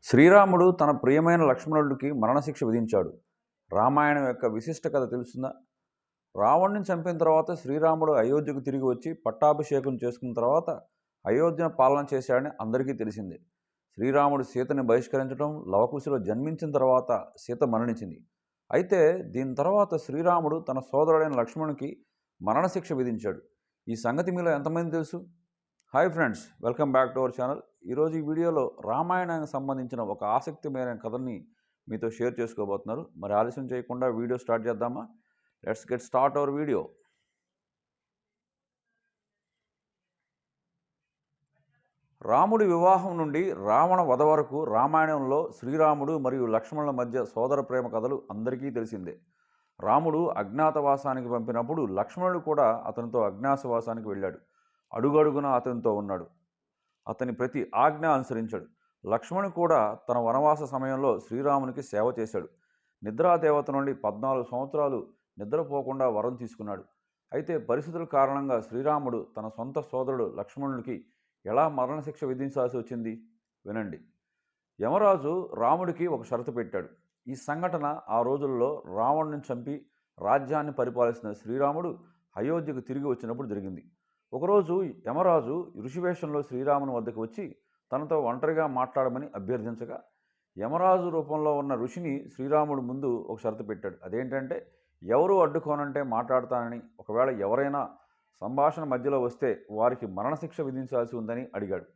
శ్రీరాముడు తన ప్రియమైన లక్ష్మణుడికి మరణశిక్ష విధించాడు. రామాయణం యొక్క విశిష్ట కథ తెలుస్తుందా? రావణుని చంపిన తర్వాత శ్రీరాముడు అయోధ్యకు తిరిగి వచ్చి పట్టాభిషేకం చేసుకున్న తర్వాత అయోధ్యను పాలన చేశాడని అందరికీ తెలిసిందే. శ్రీరాముడు సీతని బహిష్కరించడం, లవకుశలో జన్మించిన తర్వాత సీత మరణించింది. అయితే దీని తర్వాత శ్రీరాముడు తన సోదరుడైన లక్ష్మణునికి మరణశిక్ష విధించాడు. ఈ సంగతి మీలో ఎంతమంది తెలుసు? Hi friends, welcome back to our channel. ఈరోజు ఈ వీడియోలో రామాయణానికి సంబంధించిన ఒక ఆసక్తిమైన కథని మీతో షేర్ చేసుకోబోతున్నారు. మరి ఆలస్యం చేయకుండా వీడియో స్టార్ట్ చేద్దామా? Let's get start our video. రాముడి వివాహం నుండి రావణ వధ వరకు రామాయణంలో శ్రీరాముడు మరియు లక్ష్మణుల మధ్య సోదర ప్రేమ కథలు అందరికీ తెలిసిందే. రాముడు అజ్ఞాతవాసానికి పంపినప్పుడు లక్ష్మణుడు కూడా అతనితో అజ్ఞాతవాసానికి వెళ్ళాడు. అడుగడుగున అతనితో ఉన్నాడు. అతని ప్రతి ఆజ్ఞ అనుసరించాడు. లక్ష్మణుడు కూడా తన వనవాస సమయంలో శ్రీరామునికి సేవ చేశాడు. నిద్రాదేవత నుండి 14 సంవత్సరాలు నిద్రపోకుండా వరం తీసుకున్నాడు. అయితే పరిస్థితుల కారణంగా శ్రీరాముడు తన సొంత సోదరుడు లక్ష్మణుడికి ఎలా మరణశిక్ష విధించాల్సి వచ్చింది వినండి. యమరాజు రాముడికి ఒక షరతు పెట్టాడు. ఈ సంఘటన ఆ రోజుల్లో రావణుని చంపి రాజ్యాన్ని పరిపాలిస్తున్న శ్రీరాముడు అయోధ్యకు తిరిగి వచ్చినప్పుడు జరిగింది. ఒకరోజు యమరాజు ఋషివేషంలో శ్రీరాముని వద్దకు వచ్చి తనతో ఒంటరిగా మాట్లాడమని అభ్యర్థించగా, యమరాజు రూపంలో ఉన్న ఋషిని శ్రీరాముడు ముందు ఒక షరతు పెట్టాడు. అదేంటంటే, ఎవరు అడ్డుకోనంటే మాట్లాడతానని, ఒకవేళ ఎవరైనా సంభాషణ మధ్యలో వస్తే వారికి మరణశిక్ష విధించాల్సి ఉందని అడిగాడు.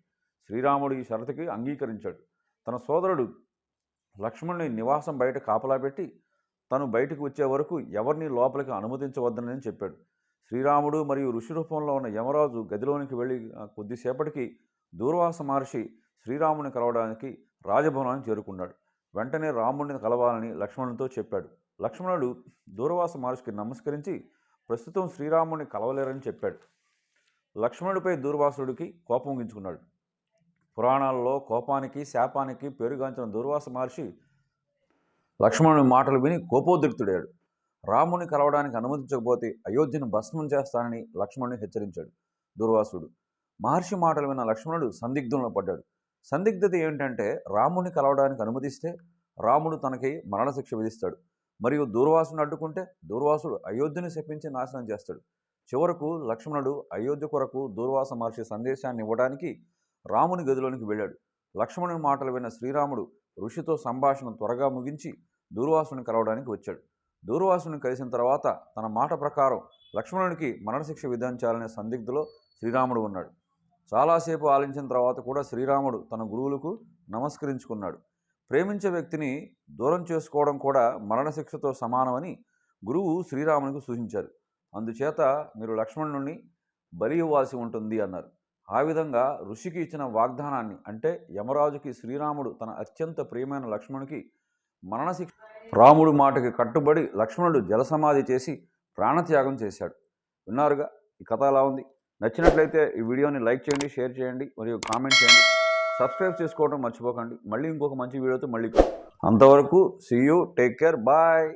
శ్రీరాముడు ఈ షరతుకి అంగీకరించాడు. తన సోదరుడు లక్ష్మణుని నివాసం బయట కాపలా పెట్టి తను బయటకు వచ్చే వరకు ఎవరిని లోపలికి అనుమతించవద్దనని చెప్పాడు. శ్రీరాముడు మరియు ఋషి రూపంలో ఉన్న యమరాజు గదిలోనికి వెళ్ళి కొద్దిసేపటికి దూర్వాస మహర్షి శ్రీరాముని కలవడానికి రాజభవనానికి చేరుకున్నాడు. వెంటనే రాముడిని కలవాలని లక్ష్మణునితో చెప్పాడు. లక్ష్మణుడు దూర్వాస మహర్షికి నమస్కరించి ప్రస్తుతం శ్రీరాముడిని కలవలేరని చెప్పాడు. లక్ష్మణుడిపై దూర్వాసుడికి కోపం గించుకున్నాడు. పురాణాల్లో కోపానికి శాపానికి పేరుగాంచిన దూర్వాస మహర్షి లక్ష్మణుని మాటలు విని కోపోద్రిక్తుడాడు. రాముని కలవడానికి అనుమతించకపోతే అయోధ్యను భస్మం చేస్తానని లక్ష్మణుని హెచ్చరించాడు దూర్వాసుడు. మహర్షి మాటలు విన్న లక్ష్మణుడు సందిగ్ధంలో పడ్డాడు. సందిగ్ధత ఏంటంటే, రాముని కలవడానికి అనుమతిస్తే రాముడు తనకి మరణశిక్ష విధిస్తాడు, మరియు దూర్వాసుని అడ్డుకుంటే దూర్వాసుడు అయోధ్యను శపించి నాశనం చేస్తాడు. చివరకు లక్ష్మణుడు అయోధ్య కొరకు దూర్వాస మహర్షి సందేశాన్ని ఇవ్వడానికి రాముని గదిలోనికి వెళ్ళాడు. లక్ష్మణుని మాటలు విన్న శ్రీరాముడు ఋషితో సంభాషణ త్వరగా ముగించి దూర్వాసుని కలవడానికి వచ్చాడు. దూర్వాసుని కలిసిన తర్వాత తన మాట ప్రకారం లక్ష్మణునికి మరణశిక్ష విధించాలనే సందిగ్ధలో శ్రీరాముడు ఉన్నాడు. చాలాసేపు ఆలించిన తర్వాత కూడా శ్రీరాముడు తన గురువులకు నమస్కరించుకున్నాడు. ప్రేమించే వ్యక్తిని దూరం చేసుకోవడం కూడా మరణశిక్షతో సమానమని గురువు శ్రీరామునికి సూచించారు. అందుచేత మీరు లక్ష్మణుని బలి ఇవ్వాల్సి ఉంటుంది అన్నారు. ఆ విధంగా ఋషికి ఇచ్చిన వాగ్దానాన్ని, అంటే యమరాజుకి శ్రీరాముడు తన అత్యంత ప్రియమైన లక్ష్మణునికి మరణశిక్ష రాముడు మాటకి కట్టుబడి లక్ష్మణుడు జలసమాధి చేసి ప్రాణత్యాగం చేశాడు. విన్నారుగా ఈ కథ ఎలా ఉంది? నచ్చినట్లయితే ఈ వీడియోని లైక్ చేయండి, షేర్ చేయండి మరియు కామెంట్ చేయండి. సబ్స్క్రైబ్ చేసుకోవడం మర్చిపోకండి. మళ్ళీ ఇంకొక మంచి వీడియోతో మళ్ళీ అంతవరకు see you, take care, bye.